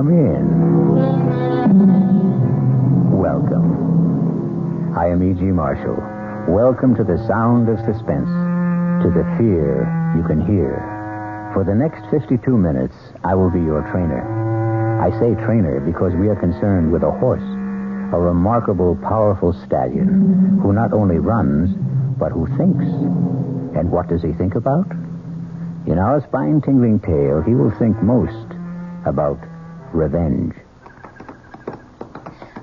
Come in. Welcome. I am E.G. Marshall. Welcome to the sound of suspense, to the fear you can hear. For the next 52 minutes, I will be your trainer. I say trainer because we are concerned with a horse, a remarkable, powerful stallion who not only runs, but who thinks. And what does he think about? In our spine-tingling tale, he will think most about revenge.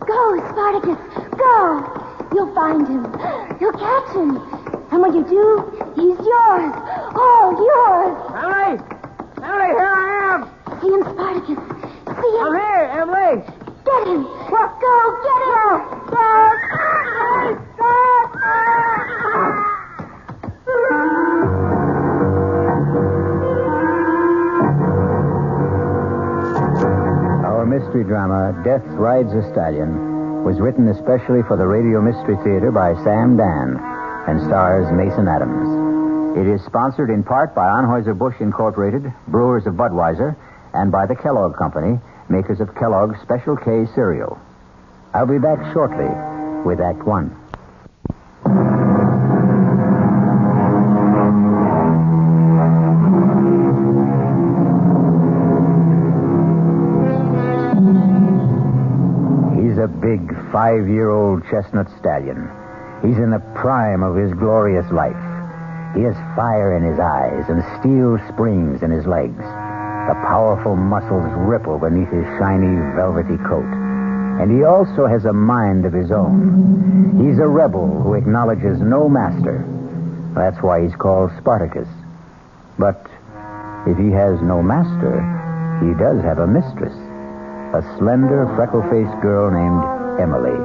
Go, Spartacus, go! You'll find him. You'll catch him. And when you do, he's yours. All yours. Emily! Emily, here I am! See him, Spartacus. See him. I'm here, Emily! Get him. Go, get him. Our mystery drama, Death Rides a Stallion, was written especially for the Radio Mystery Theater by Sam Dann and stars Mason Adams. It is sponsored in part by Anheuser-Busch Incorporated, brewers of Budweiser, and by the Kellogg Company, makers of Kellogg's Special K cereal. I'll be back shortly with Act One. He's a big 5-year-old chestnut stallion. He's in the prime of his glorious life. He has fire in his eyes and steel springs in his legs. The powerful muscles ripple beneath his shiny, velvety coat. And he also has a mind of his own. He's a rebel who acknowledges no master. That's why he's called Spartacus. But if he has no master, he does have a mistress. A slender, freckle-faced girl named Emily.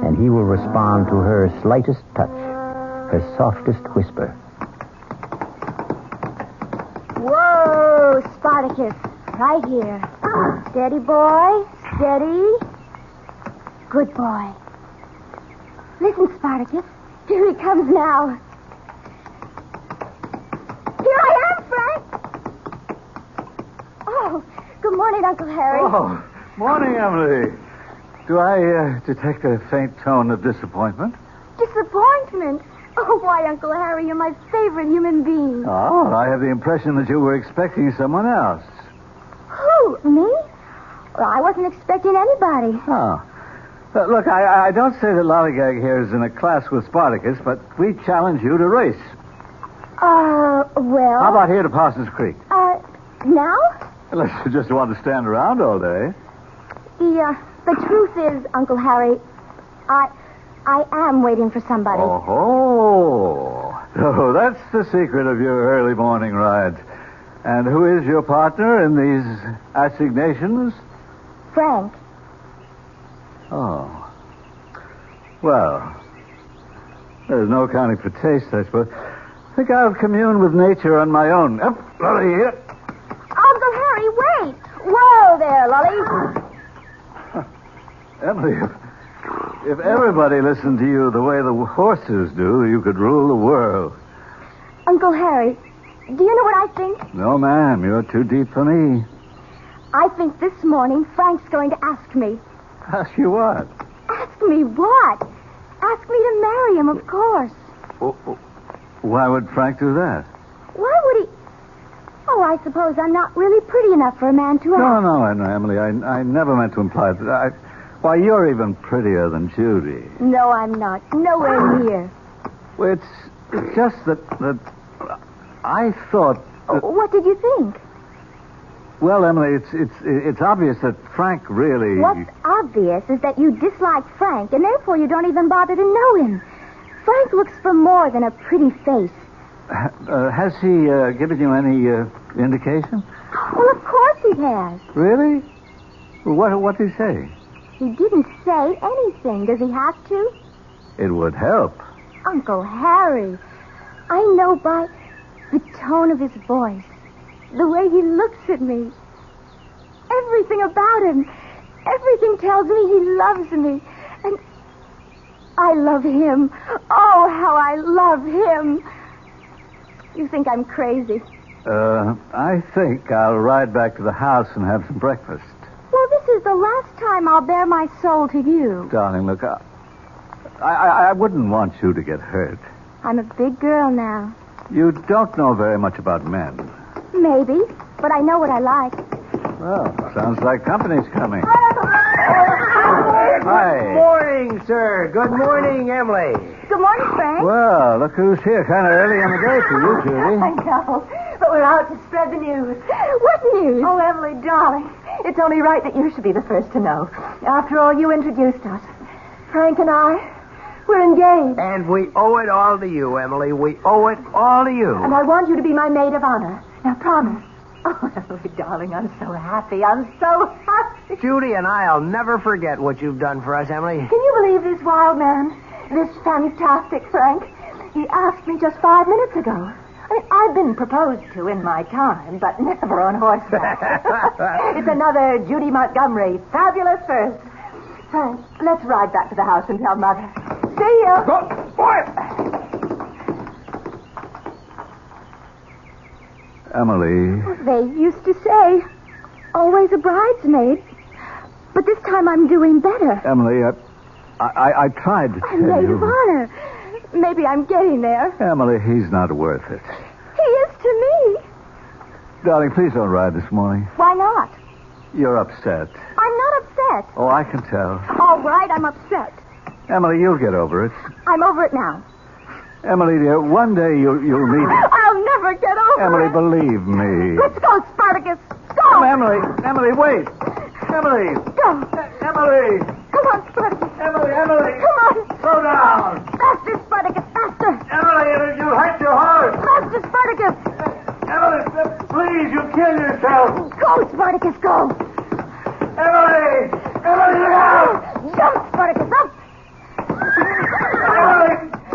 And he will respond to her slightest touch, her softest whisper. Whoa, Spartacus. Right here. Steady, boy. Steady. Good boy. Listen, Spartacus. Here he comes now. Here I am, Frank. Oh, good morning, Uncle Harry. Oh, morning, Emily. Do I detect a faint tone of disappointment? Disappointment? Oh, why, Uncle Harry, you're my favorite human being. Oh, I have the impression that you were expecting someone else. Who, me? Well, I wasn't expecting anybody. Oh. Look, I don't say that Lollygag here is in a class with Spartacus, but we challenge you to race. Well... How about here to Parsons Creek? Now? Unless you just want to stand around all day. The truth is, Uncle Harry, I am waiting for somebody. Oh, that's the secret of your early morning rides. And who is your partner in these assignations? Frank. Oh. Well, there's no accounting for taste, I suppose. I think I'll commune with nature on my own. Up, Lolly, here. Uncle Harry, wait. Whoa there, Lolly. Emily, if everybody listened to you the way the horses do, you could rule the world. Uncle Harry, do you know what I think? No, ma'am, you're too deep for me. I think this morning Frank's going to ask me. Ask you what? Ask me what? Ask me to marry him, of course. Why would Frank do that? Why would he... Oh, I suppose I'm not really pretty enough for a man to ask. No, Emily, I never meant to imply that. Why, you're even prettier than Judy. No, I'm not. Nowhere near. Well, it's just that I thought... What did you think? Well, Emily, it's obvious that Frank really... What's obvious is that you dislike Frank, and therefore you don't even bother to know him. Frank looks for more than a pretty face. Has he given you any indication? Well, of course he has. Really? Well, what did he say? He didn't say anything. Does he have to? It would help. Uncle Harry, I know by the tone of his voice, the way he looks at me, everything about him, everything tells me he loves me. And I love him. Oh, how I love him. You think I'm crazy? I think I'll ride back to the house and have some breakfast. Well, This is the last time I'll bare my soul to you. Darling, look, I wouldn't want you to get hurt. I'm a big girl now. You don't know very much about men. Maybe, but I know what I like. Well, sounds like company's coming. Good Hi. morning, sir. Good morning, Emily. Good morning, Frank. Well, look who's here. Kind of early in the day for you, Judy. I know, but we're out to spread the news. What news? Oh, Emily, darling, it's only right that you should be the first to know. After all, you introduced us. Frank and I, we're engaged. And we owe it all to you, Emily. We owe it all to you. And I want you to be my maid of honor. Now, promise. Oh, Emily, darling, I'm so happy. I'm so happy. Judy and I'll never forget what you've done for us, Emily. Can you believe this wild man? This fantastic Frank? He asked me just 5 minutes ago. I mean, I've been proposed to in my time, but never on horseback. It's another Judy Montgomery. Fabulous first. Frank, let's ride back to the house and tell Mother. See you. Go, boy! Emily. They used to say, always a bridesmaid. But this time I'm doing better. Emily, I tried to I'm tell maid you. of honor. Maybe I'm getting there. Emily, he's not worth it. He is to me. Darling, please don't ride this morning. Why not? You're upset. I'm not upset. Oh, I can tell. All right, I'm upset. Emily, you'll get over it. I'm over it now. Emily, dear, one day you'll meet it. I'll never get over Emily, it. believe me. Let's go, Spartacus. Go. Oh, Emily, wait. Emily. Go. Emily. Come on, Spartacus. Emily. Come on. Slow down. Faster, Spartacus, faster. Emily, you'll hurt your horse. Faster, Spartacus. Emily, please, you'll kill yourself. Go, Spartacus, go. Emily, look out. Jump, Spartacus, up.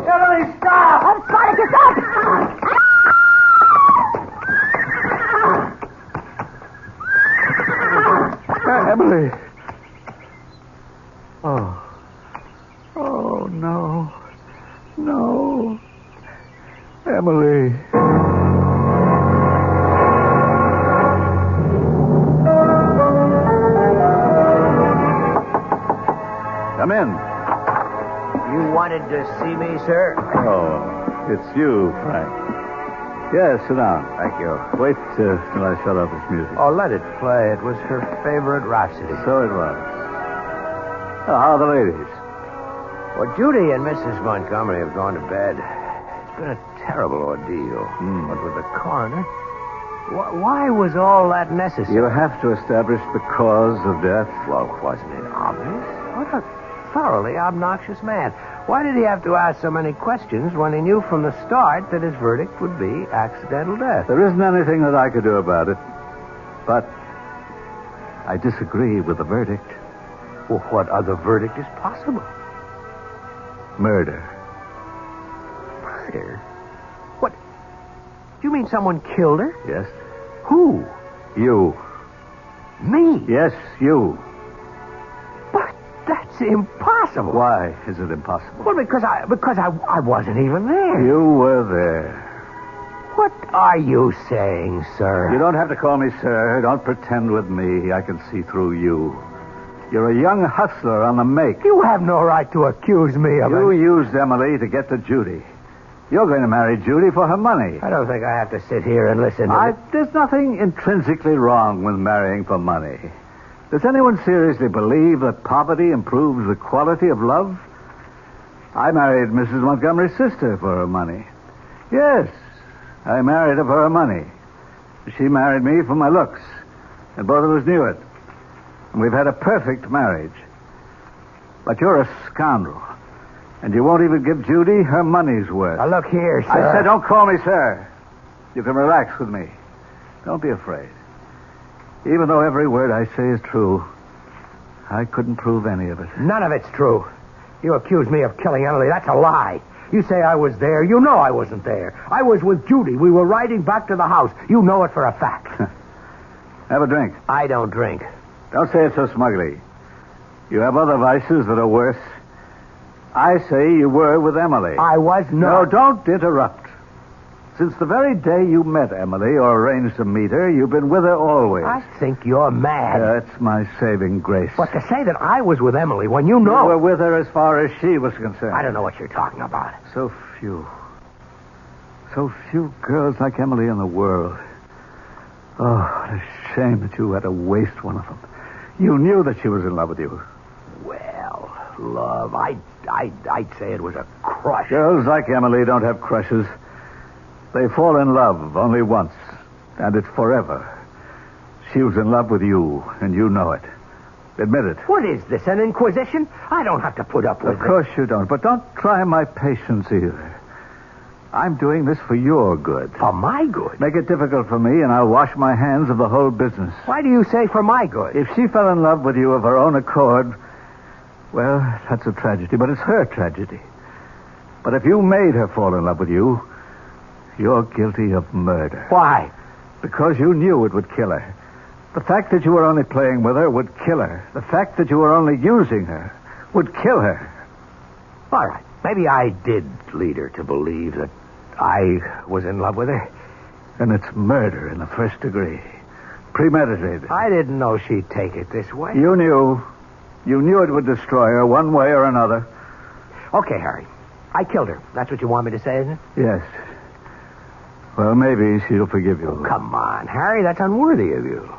Emily, stop. Up, Spartacus, up. Emily. Oh, no. No. Emily. Come in. You wanted to see me, sir? Oh, it's you, Frank. Yes, sit down. Thank you. Wait till I shut off this music. Oh, let it play. It was her favorite Rhapsody. So it was. Oh, how are the ladies? Well, Judy and Mrs. Montgomery have gone to bed. It's been a terrible ordeal. But with the coroner, why was all that necessary? You have to establish the cause of death. Well, wasn't it obvious? What a thoroughly obnoxious man. Why did he have to ask so many questions when he knew from the start that his verdict would be accidental death? There isn't anything that I could do about it. But I disagree with the verdict. Well, what other verdict is possible? Murder. Murder? What? Do you mean someone killed her? Yes? Who? You. Me? Yes, you. But that's impossible. Why is it impossible? Well, because I wasn't even there. You were there. What are you saying, sir? You don't have to call me sir. Don't pretend with me. I can see through you. You're a young hustler on the make. You have no right to accuse me of You it. used Emily to get to Judy. You're going to marry Judy for her money. I don't think I have to sit here and listen to There's nothing intrinsically wrong with marrying for money. Does anyone seriously believe that poverty improves the quality of love? I married Mrs. Montgomery's sister for her money. Yes, I married her for her money. She married me for my looks, and both of us knew it. And we've had a perfect marriage. But you're a scoundrel, and you won't even give Judy her money's worth. Now, look here, sir. I said don't call me sir. You can relax with me. Don't be afraid. Even though every word I say is true, I couldn't prove any of it. None of it's true. You accuse me of killing Emily. That's a lie. You say I was there. You know I wasn't there. I was with Judy. We were riding back to the house. You know it for a fact. Have a drink. I don't drink. Don't say it so smugly. You have other vices that are worse. I say you were with Emily. I was No, not. don't interrupt. Since the very day you met Emily or arranged to meet her, you've been with her always. I think you're mad. That's my saving grace. But to say that I was with Emily when you know... You were with her as far as she was concerned. I don't know what you're talking about. So few girls like Emily in the world. Oh, what a shame that you had to waste one of them. You knew that she was in love with you. Well, love, I'd say it was a crush. Girls like Emily don't have crushes. They fall in love only once, and it's forever. She was in love with you, and you know it. Admit it. What is this, an inquisition? I don't have to put up with it. Of course you don't, but don't try my patience either. I'm doing this for your good. For my good? Make it difficult for me, and I'll wash my hands of the whole business. Why do you say for my good? If she fell in love with you of her own accord, well, that's a tragedy, but it's her tragedy. But if you made her fall in love with you, you're guilty of murder. Why? Because you knew it would kill her. The fact that you were only playing with her would kill her. The fact that you were only using her would kill her. All right. Maybe I did lead her to believe that I was in love with her. And it's murder in the first degree. Premeditated. I didn't know she'd take it this way. You knew. You knew it would destroy her one way or another. Okay, Harry. I killed her. That's what you want me to say, isn't it? Yes. Well, maybe she'll forgive you. Oh, come on, Harry. That's unworthy of you.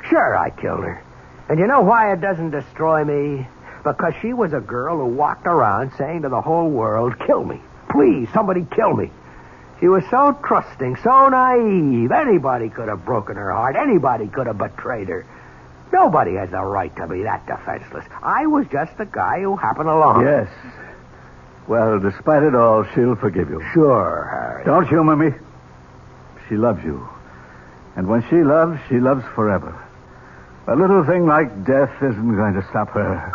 Sure, I killed her. And you know why it doesn't destroy me? Because she was a girl who walked around saying to the whole world, kill me. Please, somebody kill me. She was so trusting, so naive. Anybody could have broken her heart. Anybody could have betrayed her. Nobody has a right to be that defenseless. I was just the guy who happened along. Yes. Well, despite it all, she'll forgive you. Sure, Harry. Don't humor me. She loves you. And when she loves forever. A little thing like death isn't going to stop her.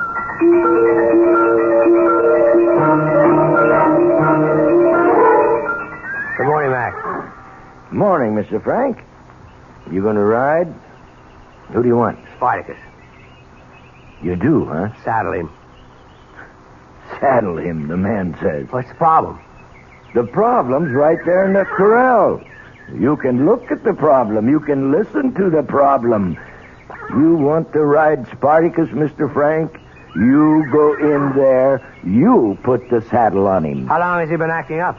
Good morning, Mac. Morning, Mr. Frank. You going to ride? Who do you want? Spartacus. You do, huh? Saddle him. Saddle him, the man says. What's the problem? The problem's right there in the corral. You can look at the problem. You can listen to the problem. You want to ride Spartacus, Mr. Frank? You go in there. You put the saddle on him. How long has he been acting up?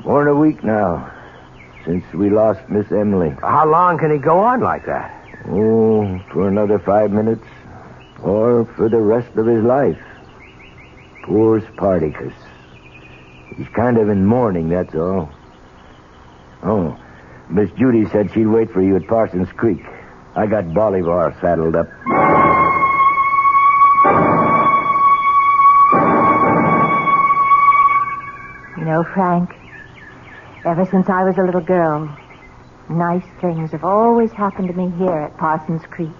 More than a week now, since we lost Miss Emily. How long can he go on like that? Oh, for another 5 minutes. Or for the rest of his life. Poor Spartacus. He's kind of in mourning, that's all. Oh, Miss Judy said she'd wait for you at Parsons Creek. I got Bolivar saddled up. You know, Frank, ever since I was a little girl, nice things have always happened to me here at Parsons Creek.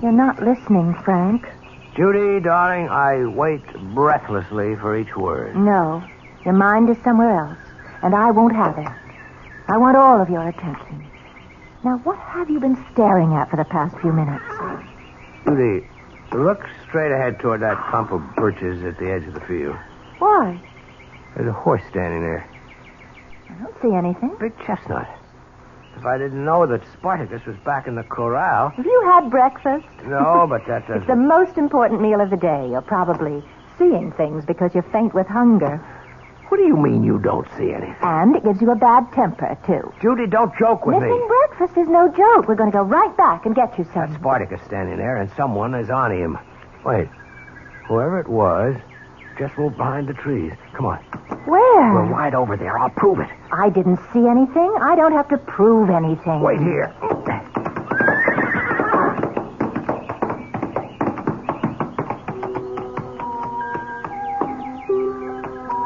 You're not listening, Frank. Judy, darling, I wait breathlessly for each word. No, your mind is somewhere else, and I won't have it. I want all of your attention. Now, what have you been staring at for the past few minutes? Judy, look straight ahead toward that clump of birches at the edge of the field. Why? There's a horse standing there. I don't see anything. Big chestnut. If I didn't know that Spartacus was back in the corral... Have you had breakfast? No, but that doesn't... It's the most important meal of the day. You're probably seeing things because you're faint with hunger. What do you mean you don't see anything? And it gives you a bad temper, too. Judy, don't joke with Missing me. breakfast is no joke. We're going to go right back and get you some. That's Spartacus standing there, and someone is on him. Wait. Whoever it was just moved behind the trees. Come on. Where? We're right over there. I'll prove it. I didn't see anything. I don't have to prove anything. Wait here.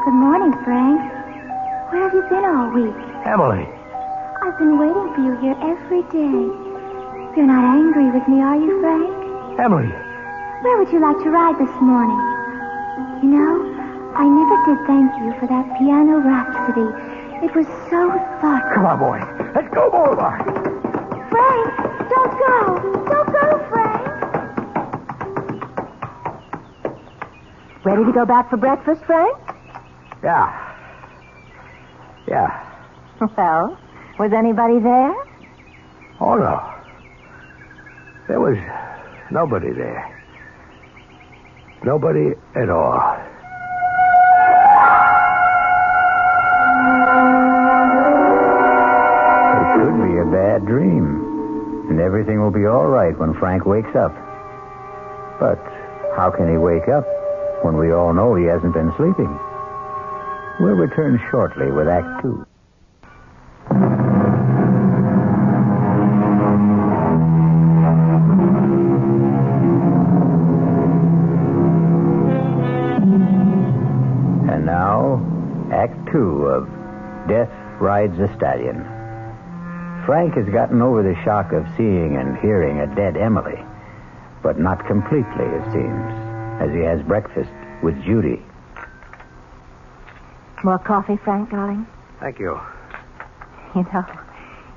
Good morning, Frank. Where have you been all week? Emily. I've been waiting for you here every day. You're not angry with me, are you, Frank? Emily. Where would you like to ride this morning? You know, I never did thank you for that piano rhapsody. It was so thoughtful. Come on, boys. Let's go, Bolivar. Frank, don't go. Don't go, Frank. Ready to go back for breakfast, Frank? Yeah. Yeah. Well, was anybody there? Oh, no. There was nobody there. Nobody at all. It could be a bad dream. And everything will be all right when Frank wakes up. But how can he wake up when we all know he hasn't been sleeping? We'll return shortly with Act 2. And now, Act 2 of Death Rides a Stallion. Frank has gotten over the shock of seeing and hearing a dead Emily, but not completely, it seems, as he has breakfast with Judy. More coffee, Frank, darling? Thank you. You know,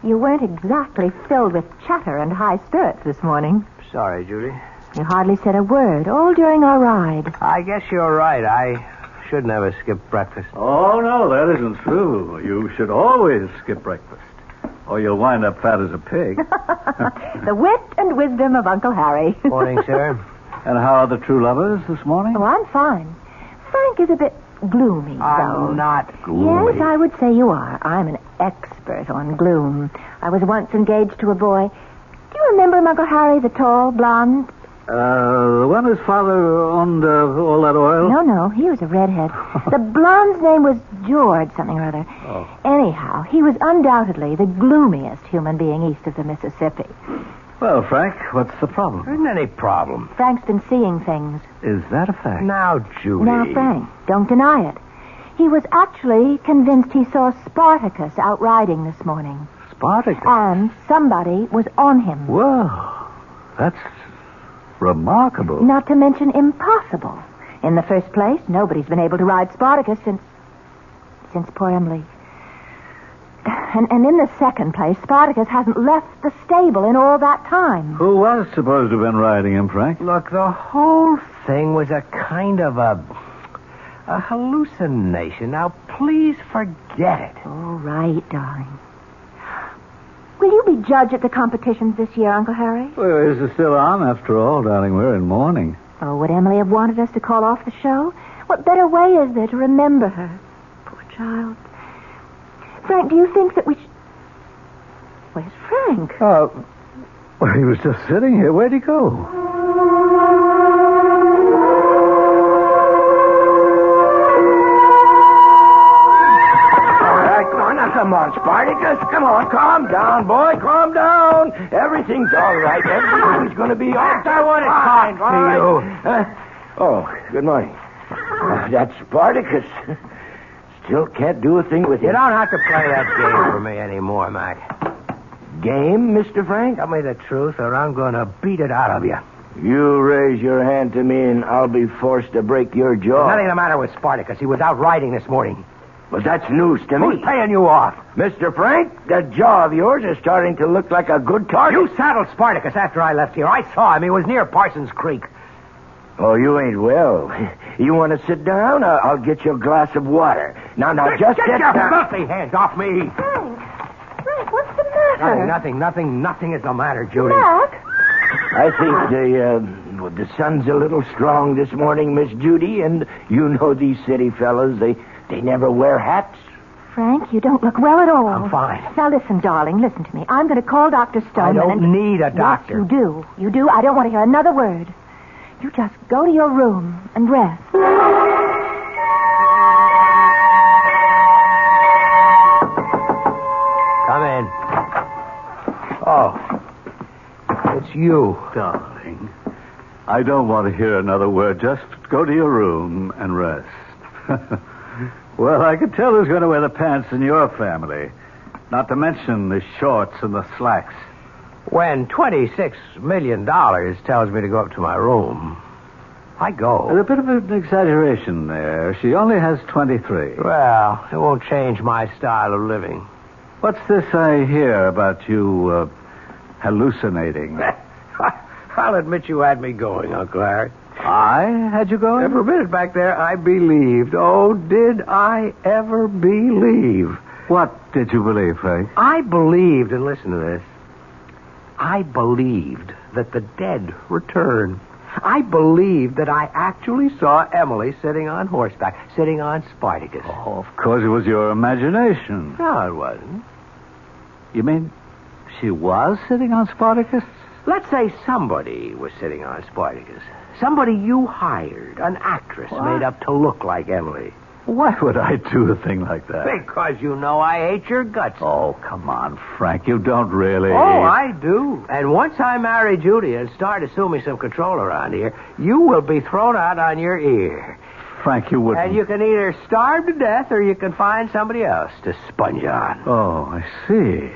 you weren't exactly filled with chatter and high spirits this morning. Sorry, Judy. You hardly said a word, all during our ride. I guess you're right. I should never skip breakfast. Oh, no, that isn't true. You should always skip breakfast, or you'll wind up fat as a pig. The wit and wisdom of Uncle Harry. Morning, sir. And how are the true lovers this morning? Oh, I'm fine. Frank is a bit gloomy, though. I'm not gloomy. Yes, I would say you are. I'm an expert on gloom. I was once engaged to a boy. Do you remember him, Uncle Harry, the tall, blonde? The one whose father owned all that oil? No, he was a redhead. The blonde's name was George something or other. Oh. Anyhow, he was undoubtedly the gloomiest human being east of the Mississippi. Well, Frank, what's the problem? There isn't any problem. Frank's been seeing things. Is that a fact? Now, Judy. Now, Frank, don't deny it. He was actually convinced he saw Spartacus out riding this morning. Spartacus? And somebody was on him. Well, that's remarkable. Not to mention impossible. In the first place, nobody's been able to ride Spartacus since poor Emily. And in the second place, Spartacus hasn't left the stable in all that time. Who was supposed to have been riding him, Frank? Look, the whole thing was a kind of a hallucination. Now, please forget it. All right, darling. Will you be judge at the competitions this year, Uncle Harry? Well, is it still on? After all, darling, we're in mourning. Oh, would Emily have wanted us to call off the show? What better way is there to remember her? Poor child. Frank, do you think that we should... Where's Frank? Well, he was just sitting here. Where'd he go? Come on, Spartacus. Come on, calm down, boy. Calm down. Everything's all right. Everything's going to be all right. I want to talk to you. Oh, good morning. That's Spartacus. Still can't do a thing with You him. don't have to play that game for me anymore, Mac. Game, Mr. Frank? Tell me the truth, or I'm going to beat it out of you. You raise your hand to me, and I'll be forced to break your jaw. Nothing the matter with Spartacus. He was out riding this morning. But that's news to me. Who's paying you off? Mr. Frank, that jaw of yours is starting to look like a good target. You saddled Spartacus after I left here. I saw him. He was near Parsons Creek. Oh, you ain't well. You want to sit down? I'll get you a glass of water. Now, just get sit your down. filthy hands off me. Frank, what's the matter? Nothing is the matter, Judy. Mac? I think the sun's a little strong this morning, Miss Judy, and you know these city fellas, they never wear hats. Frank, you don't look well at all. I'm fine. Now, listen, darling, listen to me. I'm going to call Dr. Stoneman. I don't need a doctor. Yes, you do. You do. I don't want to hear another word. You just go to your room and rest. Come in. Oh, it's you. Darling, I don't want to hear another word. Just go to your room and rest. Well, I can tell who's going to wear the pants in your family. Not to mention the shorts and the slacks. When $26 million tells me to go up to my room, I go. There's a bit of an exaggeration there. She only has 23. Well, it won't change my style of living. What's this I hear about you hallucinating? I'll admit you had me going, Uncle Harry. I had you going? For a minute back there, I believed. Oh, did I ever believe What did you believe, Frank? I believed, and listen to this, I believed that the dead return. I believed that I actually saw Emily sitting on horseback, sitting on Spartacus. Oh, of course it was your imagination. No, it wasn't. You mean she was sitting on Spartacus? Let's say somebody was sitting on Spartacus. Somebody you hired, an actress made up to look like Emily. Why would I do a thing like that? Because you know I hate your guts. Oh, come on, Frank. You don't really... Oh, I do. And once I marry Judy and start assuming some control around here, you will be thrown out on your ear. Frank, you wouldn't... And you can either starve to death or you can find somebody else to sponge on. Oh, I see.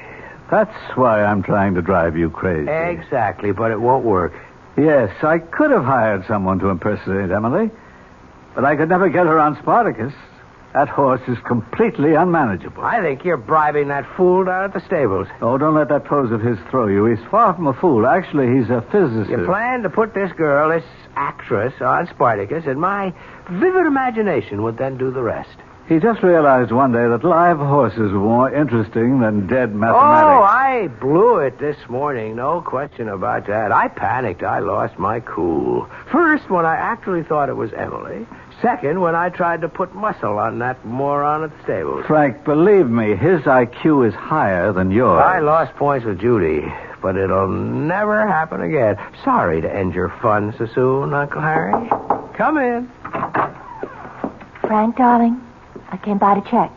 That's why I'm trying to drive you crazy. Exactly, but it won't work. Yes, I could have hired someone to impersonate Emily, but I could never get her on Spartacus. That horse is completely unmanageable. I think you're bribing that fool down at the stables. Oh, don't let that pose of his throw you. He's far from a fool. Actually, he's a physicist. You plan to put this girl, this actress, on Spartacus, and my vivid imagination would then do the rest. He just realized one day that live horses were more interesting than dead mathematics. Oh, I blew it this morning. No question about that. I panicked. I lost my cool. First, when I actually thought it was Emily. Second, when I tried to put muscle on that moron at the stables. Frank, believe me, his IQ is higher than yours. I lost points with Judy, but it'll never happen again. Sorry to end your fun so soon, Uncle Harry. Come in. Frank, darling, I came by to check.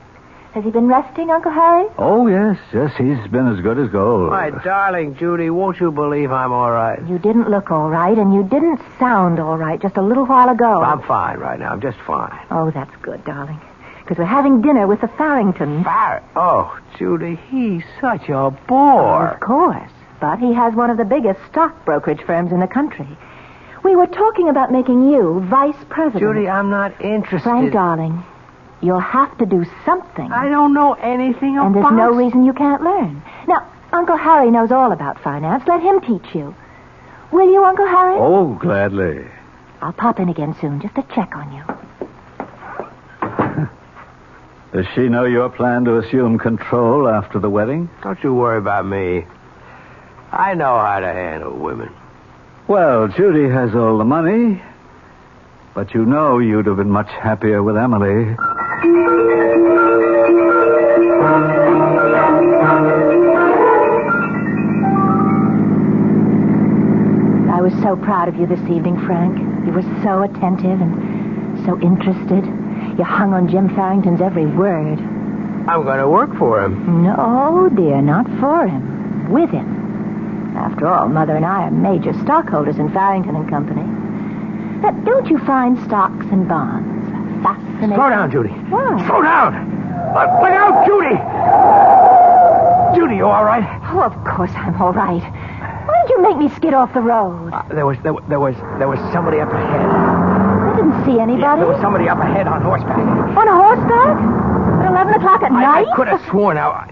Has he been resting, Uncle Harry? Oh, yes, he's been as good as gold. My darling Judy, won't you believe I'm all right? You didn't look all right, and you didn't sound all right just a little while ago. I'm fine right now. I'm just fine. Oh, that's good, darling. Because we're having dinner with the Farringtons. Oh, Judy, he's such a bore. Of course. But he has one of the biggest stock brokerage firms in the country. We were talking about making you vice president. Judy, I'm not interested. Frank, darling, you'll have to do something. I don't know anything about... And there's no reason you can't learn. Now, Uncle Harry knows all about finance. Let him teach you. Will you, Uncle Harry? Oh, gladly. I'll pop in again soon just to check on you. Does she know your plan to assume control after the wedding? Don't you worry about me. I know how to handle women. Well, Judy has all the money, but you know you'd have been much happier with Emily. I was so proud of you this evening, Frank. You were so attentive and so interested. You hung on Jim Farrington's every word. I'm going to work for him. No, dear, not for him. With him. After all, Mother and I are major stockholders in Farrington and Company. Now, don't you find stocks and bonds fascinating? Slow down, Judy. Why? Slow down! Look out, Judy! Judy, you all right? Oh, of course I'm all right. Why did you make me skid off the road? There was somebody up ahead. I didn't see anybody. Yeah, there was somebody up ahead on horseback. On a horseback? At 11 o'clock at night? I could have sworn. Now,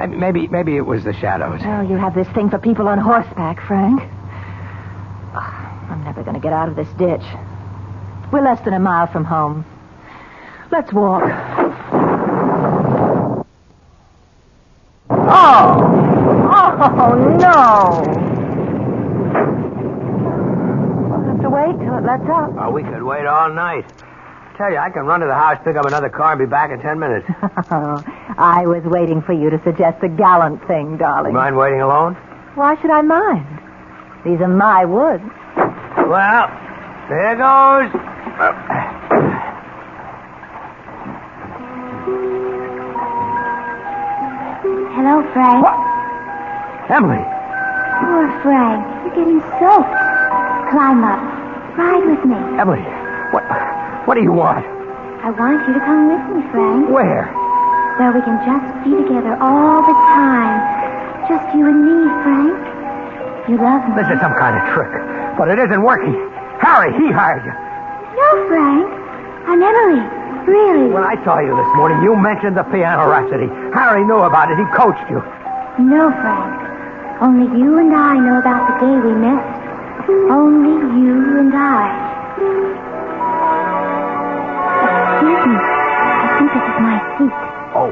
maybe it was the shadows. Oh, you have this thing for people on horseback, Frank. I'm never going to get out of this ditch. We're less than a mile from home. Let's walk. Oh, no. We'll have to wait till it lets up. Oh, we could wait all night. Tell you, I can run to the house, pick up another car, and be back in 10 minutes. Oh, I was waiting for you to suggest a gallant thing, darling. You mind waiting alone? Why should I mind? These are my woods. Well, there goes. Hello, Frank. What? Emily. Poor Frank. You're getting soaked. Climb up. Ride with me. Emily, what do you want? I want you to come with me, Frank. Where? Where we can just be together all the time. Just you and me, Frank. You love me. This is some kind of trick, but it isn't working. Harry, he hired you. No, Frank. I'm Emily. Really. When I saw you this morning, you mentioned the piano rhapsody. Harry knew about it. He coached you. No, Frank. Only you and I know about the day we met. Only you and I. Excuse me. I think this is my seat. Oh,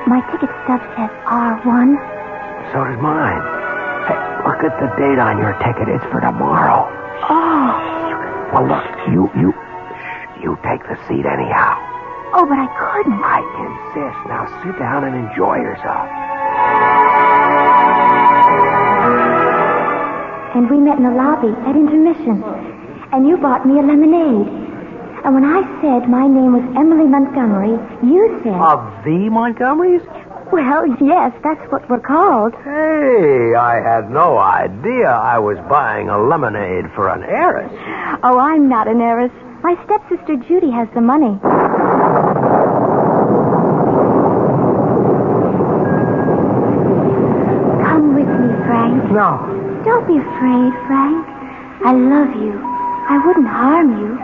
My ticket stub says R1. So does mine. Hey, look at the date on your ticket. It's for tomorrow. Oh. Well, look, you take the seat anyhow. Oh, but I couldn't. I insist. Now sit down and enjoy yourself. And we met in the lobby at intermission. And you bought me a lemonade. And when I said my name was Emily Montgomery, you said... Of the Montgomerys? Well, yes, that's what we're called. Hey, I had no idea I was buying a lemonade for an heiress. Oh, I'm not an heiress. My stepsister Judy has the money. Come with me, Frank. No. Don't be afraid, Frank. I love you. I wouldn't harm you.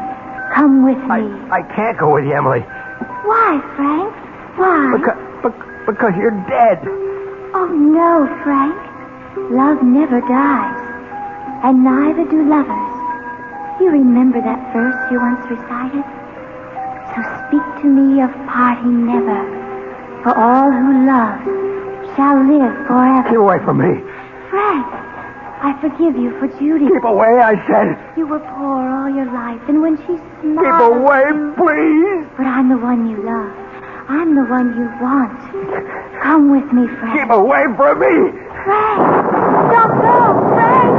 Come with me. I can't go with you, Emily. Why, Frank? Why? Because you're dead. Oh, no, Frank. Love never dies. And neither do lovers. You remember that verse you once recited? So speak to me of parting never. For all who love shall live forever. Keep away from me. Frank, I forgive you for Judy. Keep away, I said. You were poor all your life, and when she smiled... Keep away, please. But I'm the one you love. I'm the one you want. Come with me, Frank. Keep away from me. Frank! Don't go, Frank!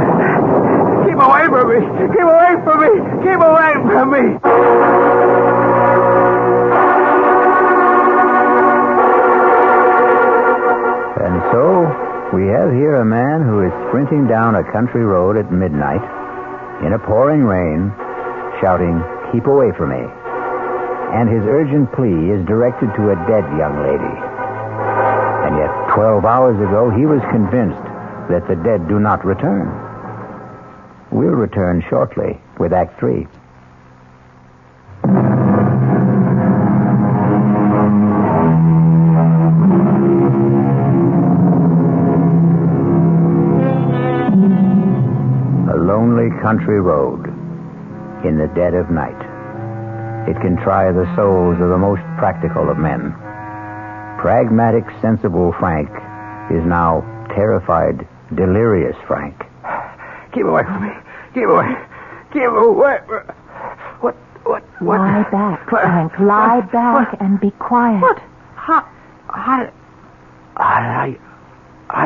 Keep away from me. Keep away from me. Keep away from me. And so, we have here a man who is sprinting down a country road at midnight in a pouring rain, shouting, "Keep away from me." And his urgent plea is directed to a dead young lady. And yet, 12 hours ago, he was convinced that the dead do not return. We'll return shortly with Act 3. A lonely country road in the dead of night. It can try the souls of the most practical of men. Pragmatic, sensible Frank is now terrified, delirious Frank. Keep away from me. Keep away. Keep away. What? Lie back, Frank. Lie back and be quiet. What? How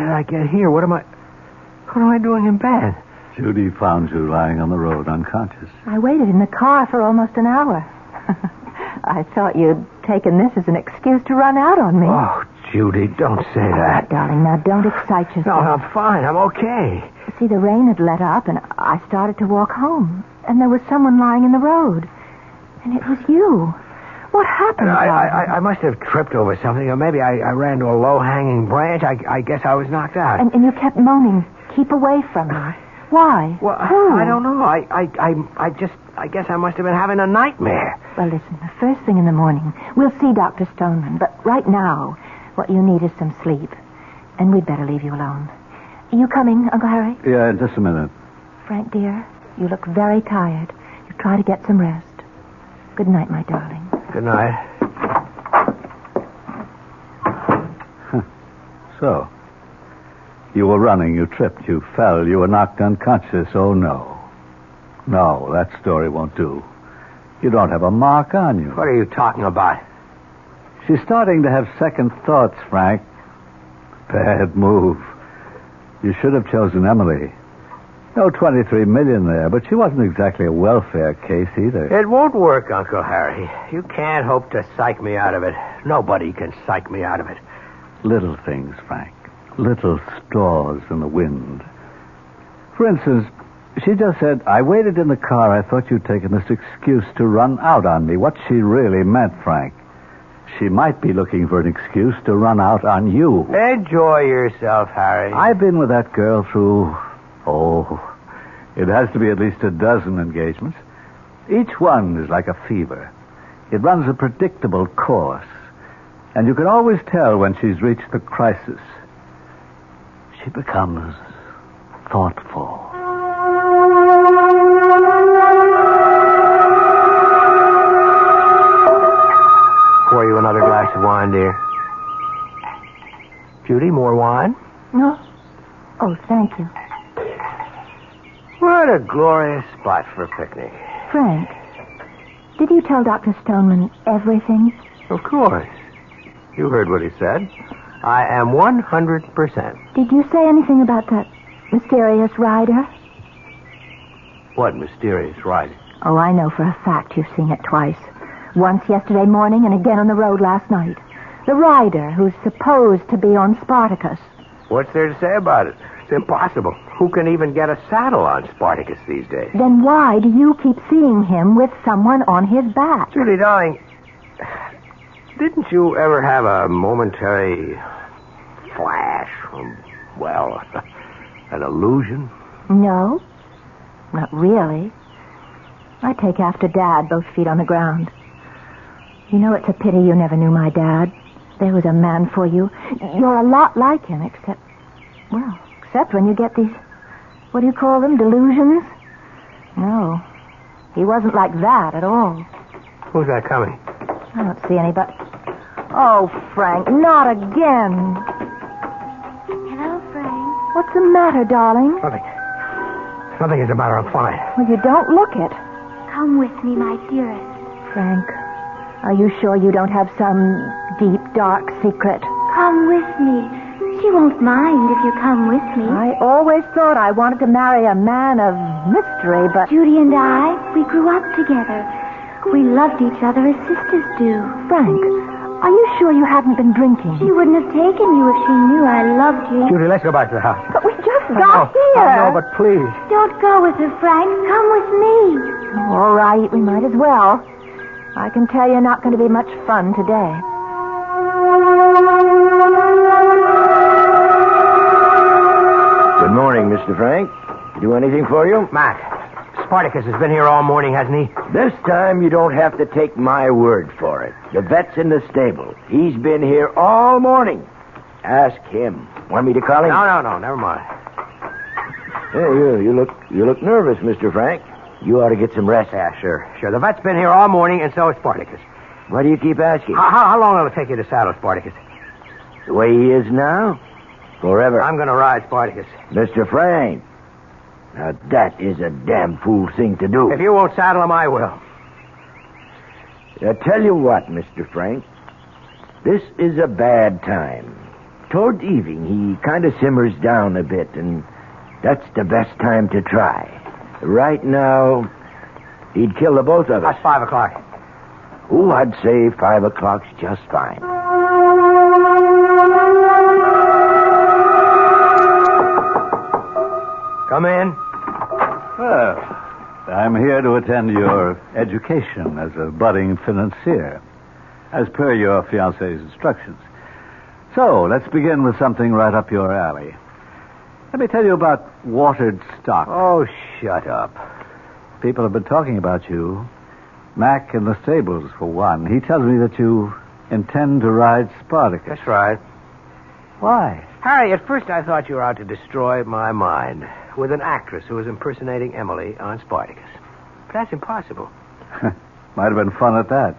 did I get here? What am I doing in bed? Judy found you lying on the road unconscious. I waited in the car for almost an hour. I thought you'd taken this as an excuse to run out on me. Oh, Judy, don't say that. Darling, now don't excite yourself. No, I'm fine. I'm okay. See, the rain had let up, and I started to walk home. And there was someone lying in the road. And it was you. What happened, darling? I must have tripped over something, or maybe I ran to a low-hanging branch. I guess I was knocked out. And you kept moaning, "Keep away from me." Why? Well, Who? I don't know. I guess I must have been having a nightmare. Well, listen, the first thing in the morning, we'll see Dr. Stoneman. But right now, what you need is some sleep. And we'd better leave you alone. Are you coming, Uncle Harry? Yeah, just a minute. Frank, dear, you look very tired. You try to get some rest. Good night, my darling. Good night. So, you were running, you tripped, you fell, you were knocked unconscious. Oh, no. No, that story won't do. You don't have a mark on you. What are you talking about? She's starting to have second thoughts, Frank. Bad move. You should have chosen Emily. No $23 million there, but she wasn't exactly a welfare case either. It won't work, Uncle Harry. You can't hope to psych me out of it. Nobody can psych me out of it. Little things, Frank. Little straws in the wind. For instance, she just said, "I waited in the car. I thought you'd taken this excuse to run out on me." What she really meant, Frank, she might be looking for an excuse to run out on you. Enjoy yourself, Harry. I've been with that girl through, it has to be at least a dozen engagements. Each one is like a fever. It runs a predictable course. And you can always tell when she's reached the crisis. She becomes thoughtful. Pour you another glass of wine, dear. Judy, more wine? No? Oh, thank you. What a glorious spot for a picnic. Frank, did you tell Dr. Stoneman everything? Of course. You heard what he said. I am 100%. Did you say anything about that mysterious rider? What mysterious rider? Oh, I know for a fact you've seen it twice. Once yesterday morning and again on the road last night. The rider who's supposed to be on Spartacus. What's there to say about it? It's impossible. Who can even get a saddle on Spartacus these days? Then why do you keep seeing him with someone on his back? Judy, darling, didn't you ever have a momentary flash from, well, an illusion? No, not really. I take after Dad, both feet on the ground. You know, it's a pity you never knew my dad. There was a man for you. You're a lot like him, except when you get these, what do you call them, delusions? No, he wasn't like that at all. Who's that coming? I don't see anybody. Oh, Frank, not again. Hello, Frank. What's the matter, darling? Nothing is the matter. I'm fine. Well, you don't look it. Come with me, my dearest. Frank, are you sure you don't have some deep, dark secret? Come with me. She won't mind if you come with me. I always thought I wanted to marry a man of mystery, but... Judy and I, we grew up together. We loved each other as sisters do. Frank, are you sure you haven't been drinking? She wouldn't have taken you if she knew I loved you. Judy, let's go back to the house. But we just got here. No, but please. Don't go with her, Frank. Come with me. All right, we might as well. I can tell you're not going to be much fun today. Good morning, Mr. Frank. Do anything for you? Mac, Spartacus has been here all morning, hasn't he? This time you don't have to take my word for it. The vet's in the stable. He's been here all morning. Ask him. Want me to call him? No, never mind. Hey, you look nervous, Mr. Frank. You ought to get some rest. Yeah, sure. The vet's been here all morning, and so is Spartacus. Why do you keep asking? How long will it take you to saddle Spartacus? The way he is now? Forever. I'm going to ride Spartacus. Mr. Frank. Now, that is a damn fool thing to do. If you won't saddle him, I will. I tell you what, Mr. Frank. This is a bad time. Toward evening, he kind of simmers down a bit, and that's the best time to try. Right now, he'd kill the both of us. That's 5 o'clock. Oh, I'd say 5 o'clock's just fine. Come in. Well, I'm here to attend your education as a budding financier, as per your fiancé's instructions. So, let's begin with something right up your alley. Let me tell you about watered stock. Oh, shut up. People have been talking about you. Mac in the stables, for one. He tells me that you intend to ride Spartacus. That's right. Why? Harry, at first I thought you were out to destroy my mind with an actress who was impersonating Emily on Spartacus. But that's impossible. Might have been fun at that.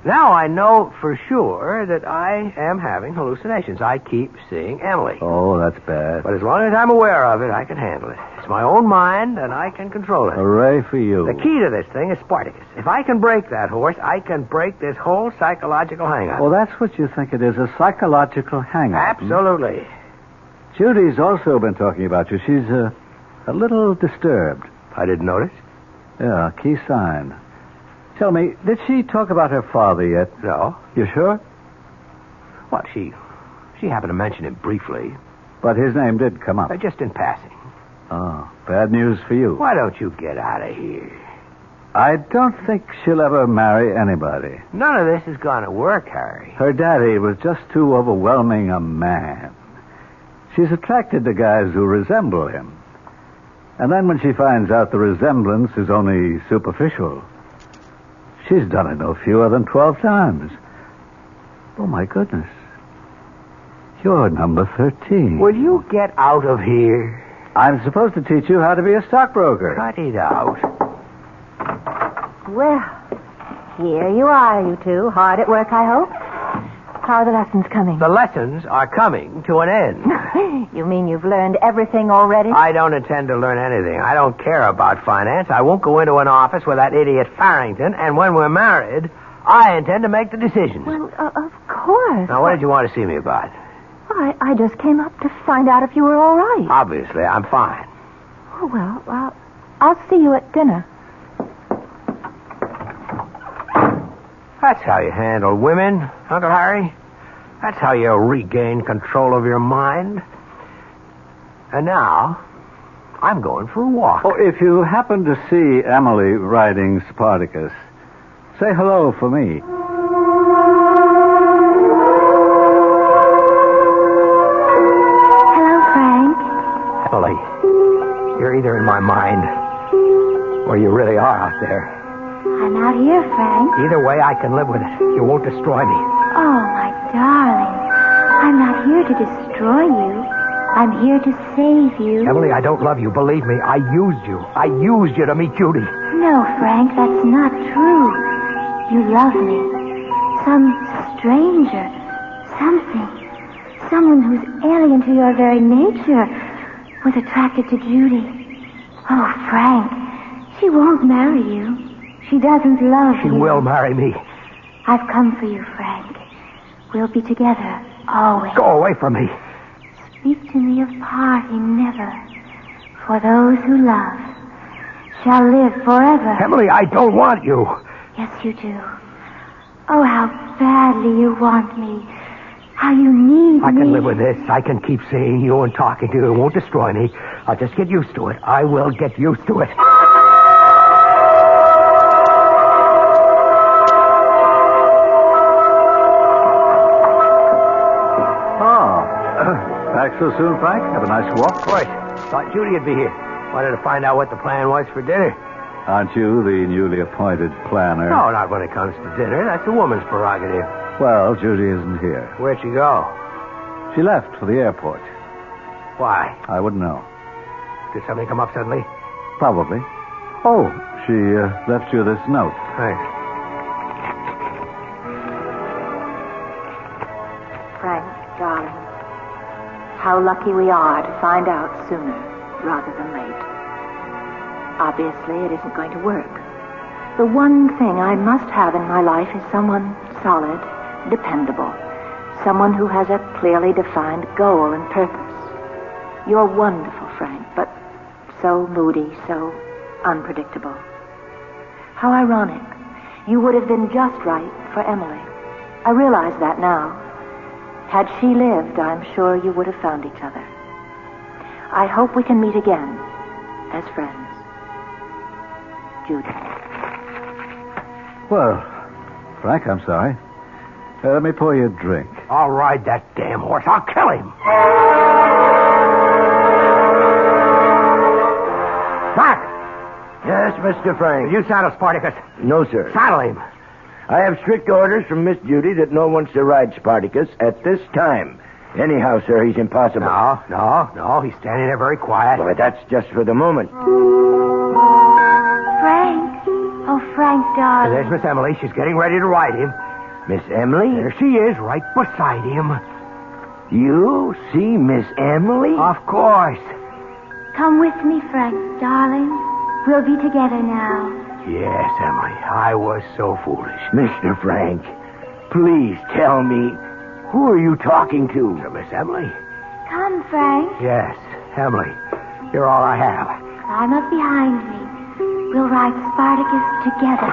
Now I know for sure that I am having hallucinations. I keep seeing Emily. Oh, that's bad. But as long as I'm aware of it, I can handle it. It's my own mind, and I can control it. Hooray for you. The key to this thing is Spartacus. If I can break that horse, I can break this whole psychological hang-up. Oh, that's what you think it is, a psychological hang-up. Absolutely. Judy's also been talking about you. She's a little disturbed. I didn't notice. Yeah, key sign. Tell me, did she talk about her father yet? No. You sure? What, she happened to mention it briefly. But his name did come up. Just in passing. Oh, bad news for you. Why don't you get out of here? I don't think she'll ever marry anybody. None of this is going to work, Harry. Her daddy was just too overwhelming a man. She's attracted to guys who resemble him. And then when she finds out the resemblance is only superficial, she's done it no fewer than 12 times. Oh, my goodness. You're number 13. Will you get out of here? I'm supposed to teach you how to be a stockbroker. Cut it out. Well, here you are, you two. Hard at work, I hope. How are the lessons coming? The lessons are coming to an end. You mean you've learned everything already? I don't intend to learn anything. I don't care about finance. I won't go into an office with that idiot Farrington, and when we're married, I intend to make the decisions. Well, of course. Now, what did you want to see me about? Well, I just came up to find out if you were all right. Obviously, I'm fine. Oh, well, I'll see you at dinner. That's how you handle women, Uncle Harry. That's how you regain control of your mind. And now, I'm going for a walk. Oh, if you happen to see Emily riding Spartacus, say hello for me. Hello, Frank. Emily, you're either in my mind or you really are out there. I'm out here, Frank. Either way, I can live with it. You won't destroy me. Oh, my darling. I'm not here to destroy you. I'm here to save you. Emily, I don't love you. Believe me, I used you. I used you to meet Judy. No, Frank, that's not true. You love me. Some stranger. Something. Someone who's alien to your very nature was attracted to Judy. Oh, Frank, she won't marry you. She doesn't love you. She will marry me. I've come for you, Frank. We'll be together, always. Go away from me. Speak to me of parting never. For those who love shall live forever. Emily, I don't want you. Yes, you do. Oh, how badly you want me. How you need me. I can live with this. I can keep seeing you and talking to you. It won't destroy me. I'll just get used to it. I will get used to it. Back so soon, Frank? Have a nice walk? Of course. Thought Judy'd be here. Wanted to find out what the plan was for dinner. Aren't you the newly appointed planner? No, not when it comes to dinner. That's a woman's prerogative. Well, Judy isn't here. Where'd she go? She left for the airport. Why? I wouldn't know. Did something come up suddenly? Probably. Oh, she left you this note. Thanks. Frank, darling, how lucky we are to find out sooner rather than late. Obviously, it isn't going to work. The one thing I must have in my life is someone solid, dependable, someone who has a clearly defined goal and purpose. You're wonderful, Frank, but so moody, so unpredictable. How ironic. You would have been just right for Emily. I realize that now. Had she lived, I'm sure you would have found each other. I hope we can meet again as friends. Judy. Well, Frank, I'm sorry. Let me pour you a drink. I'll ride that damn horse. I'll kill him. Frank! Yes, Mr. Frank. You saddle Spartacus. No, sir. Saddle him. I have strict orders from Miss Judy that no one's to ride Spartacus at this time. Anyhow, sir, he's impossible. No. He's standing there very quiet. But that's just for the moment. Frank. Oh, Frank, darling. There's Miss Emily. She's getting ready to ride him. Miss Emily? There she is, right beside him. You see Miss Emily? Of course. Come with me, Frank, darling. We'll be together now. Yes, Emily. I was so foolish. Mr. Frank, please tell me, who are you talking to? Miss Emily? Come, Frank. Yes, Emily. You're all I have. Climb up behind me. We'll ride Spartacus together.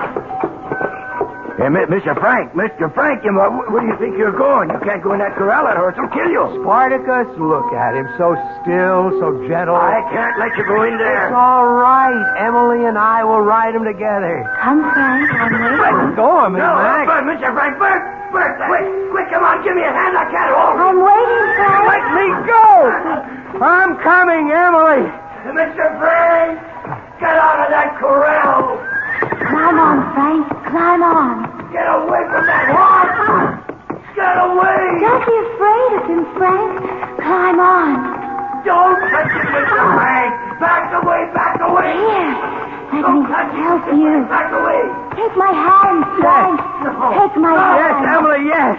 Hey, Mr. Frank, where do you think you're going? You can't go in that corral. That horse will kill you. Spartacus, look at him. So still, so gentle. I can't let you go in there. It's all right. Emily and I will ride him together. Come, Frank. I'm waiting. Go on, Miss Mac. Mr. Frank, Bert, quick, come on, give me a hand. I can't hold you. I'm waiting, Frank. Let me go. I'm coming, Emily. Mr. Frank, get out of that corral. Climb on, Frank. Climb on. Get away from that horse. Get away. Don't be afraid of him, Frank. Climb on. Don't touch it, Mr. Frank. Back away. Here. Let Don't me touch it, help Mr. you. Frank. Back away. Take my hand, Frank. No. Take my Yes, hand. Emily, yes.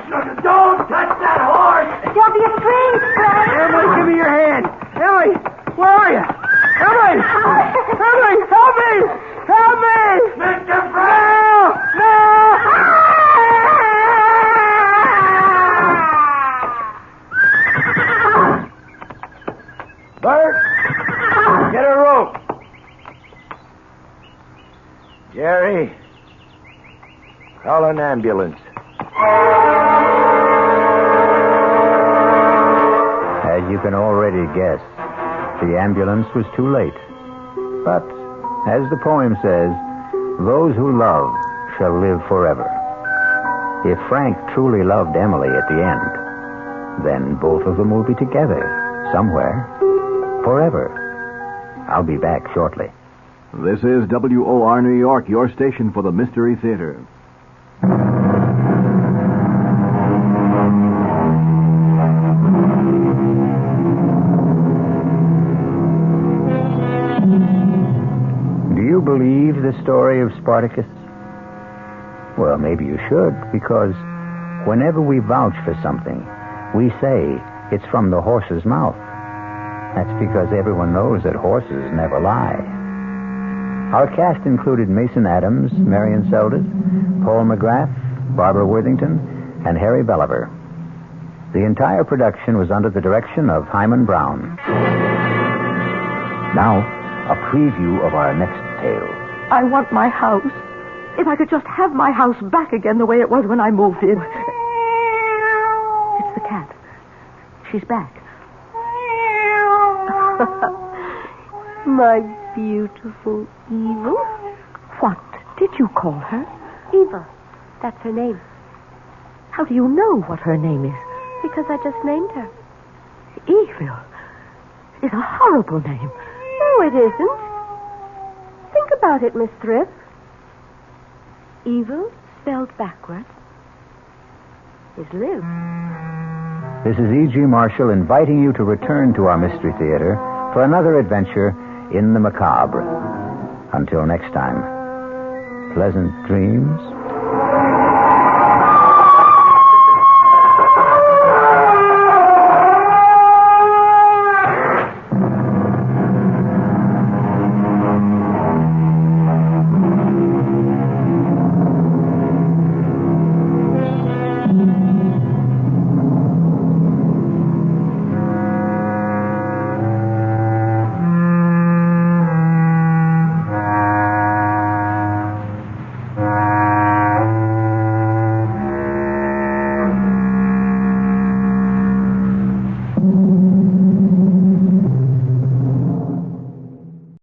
Don't touch that horse! Don't be afraid, Frank. Emily, give me your hand. Emily, where are you? Emily! Emily, help me! Help me! Mr. Frank! Bert, get a rope. Jerry, call an ambulance. As you can already guess, the ambulance was too late. But, as the poem says, those who love shall live forever. If Frank truly loved Emily at the end, then both of them will be together somewhere, forever. I'll be back shortly. This is WOR New York, your station for the Mystery Theater. Do you believe the story of Spartacus? Well, maybe you should, because whenever we vouch for something, we say it's from the horse's mouth. That's because everyone knows that horses never lie. Our cast included Mason Adams, Marion Seldes, Paul McGrath, Barbara Worthington, and Harry Belliver. The entire production was under the direction of Hyman Brown. Now, a preview of our next tale. I want my house. If I could just have my house back again the way it was when I moved in. It's the cat. She's back. My beautiful Evil. What did you call her? Eva. That's her name. How do you know what her name is? Because I just named her. Evil is a horrible name. No, it isn't. Think about it, Miss Thrift. Evil, spelled backwards, is live. This is E.G. Marshall inviting you to return to our Mystery Theater for another adventure in the macabre. Until next time, pleasant dreams.